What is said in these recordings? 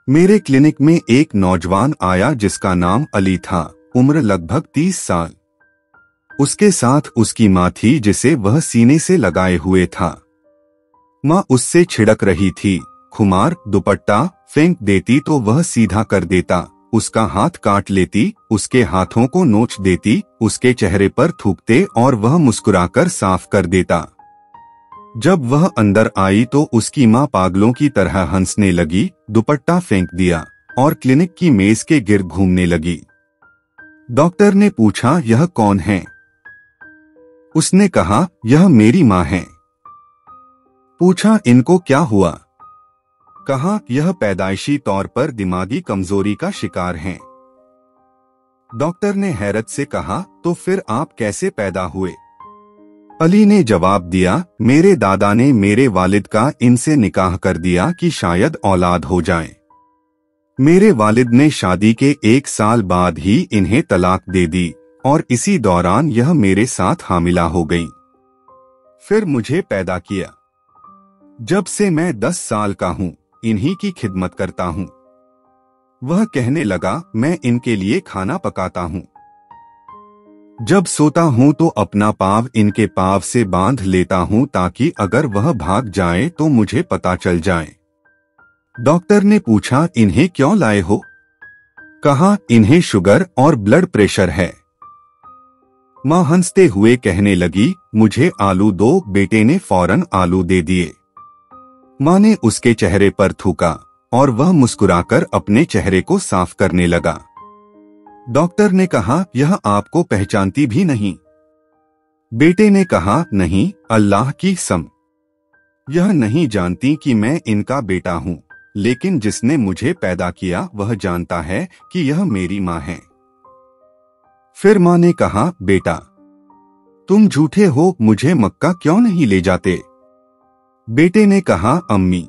मेरे क्लिनिक में एक नौजवान आया जिसका नाम अली था, उम्र लगभग 30 साल। उसके साथ उसकी माँ थी जिसे वह सीने से लगाए हुए था। माँ उससे छिड़क रही थी, खुमार दुपट्टा फेंक देती तो वह सीधा कर देता, उसका हाथ काट लेती, उसके हाथों को नोच देती, उसके चेहरे पर थूकते और वह मुस्कुराकर साफ कर देता। जब वह अंदर आई तो उसकी माँ पागलों की तरह हंसने लगी, दुपट्टा फेंक दिया और क्लिनिक की मेज के गिर्द घूमने लगी। डॉक्टर ने पूछा, यह कौन है? उसने कहा, यह मेरी माँ है। पूछा, इनको क्या हुआ? कहा, यह पैदाइशी तौर पर दिमागी कमजोरी का शिकार हैं। डॉक्टर ने हैरत से कहा, तो फिर आप कैसे पैदा हुए? अली ने जवाब दिया, मेरे दादा ने मेरे वालिद का इनसे निकाह कर दिया कि शायद औलाद हो जाए। मेरे वालिद ने शादी के 1 साल बाद ही इन्हें तलाक दे दी और इसी दौरान यह मेरे साथ हामिला हो गई। फिर मुझे पैदा किया। जब से मैं 10 साल का हूँ, इन्हीं की खिदमत करता हूँ। वह कहने लगा, मैं इनके लिए खाना पकाता हूँ। जब सोता हूँ तो अपना पाँव इनके पाँव से बांध लेता हूँ ताकि अगर वह भाग जाए तो मुझे पता चल जाए। डॉक्टर ने पूछा, इन्हें क्यों लाए हो? कहा, इन्हें शुगर और ब्लड प्रेशर है। माँ हंसते हुए कहने लगी, मुझे आलू दो। बेटे ने फौरन आलू दे दिए। माँ ने उसके चेहरे पर थूका और वह मुस्कुराकर अपने चेहरे को साफ करने लगा। डॉक्टर ने कहा, यह आपको पहचानती भी नहीं? बेटे ने कहा, नहीं, अल्लाह की कसम, यह नहीं जानती कि मैं इनका बेटा हूँ, लेकिन जिसने मुझे पैदा किया वह जानता है कि यह मेरी माँ है। फिर माँ ने कहा, बेटा तुम झूठे हो, मुझे मक्का क्यों नहीं ले जाते? बेटे ने कहा, अम्मी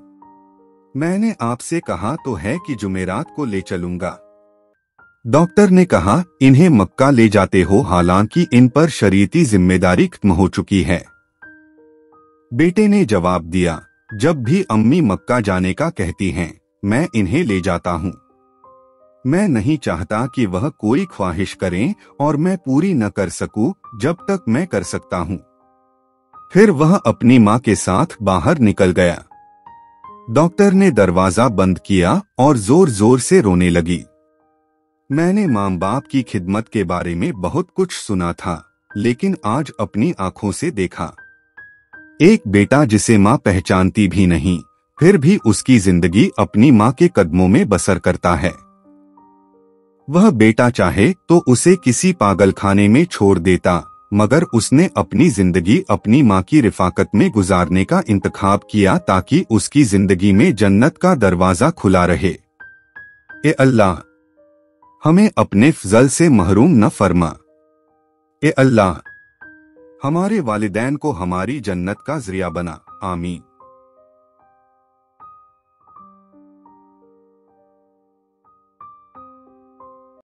मैंने आपसे कहा तो है कि जुमेरात को ले चलूंगा। डॉक्टर ने कहा, इन्हें मक्का ले जाते हो, हालांकि इन पर शरीयती जिम्मेदारी खत्म हो चुकी है। बेटे ने जवाब दिया, जब भी अम्मी मक्का जाने का कहती हैं, मैं इन्हें ले जाता हूँ। मैं नहीं चाहता कि वह कोई ख्वाहिश करें और मैं पूरी न कर सकूं जब तक मैं कर सकता हूँ। फिर वह अपनी माँ के साथ बाहर निकल गया। डॉक्टर ने दरवाजा बंद किया और जोर जोर से रोने लगी। मैंने माँ बाप की खिदमत के बारे में बहुत कुछ सुना था, लेकिन आज अपनी आंखों से देखा। एक बेटा जिसे माँ पहचानती भी नहीं, फिर भी उसकी जिंदगी अपनी माँ के कदमों में बसर करता है। वह बेटा चाहे तो उसे किसी पागलखाने में छोड़ देता, मगर उसने अपनी जिंदगी अपनी माँ की रिफाकत में गुजारने का इंतखाब किया ताकि उसकी जिंदगी में जन्नत का दरवाजा खुला रहे। ए अल्लाह, हमें अपने फजल से महरूम न फरमा। ए अल्लाह, हमारे वालिदैन को हमारी जन्नत का जरिया बना। आमीन।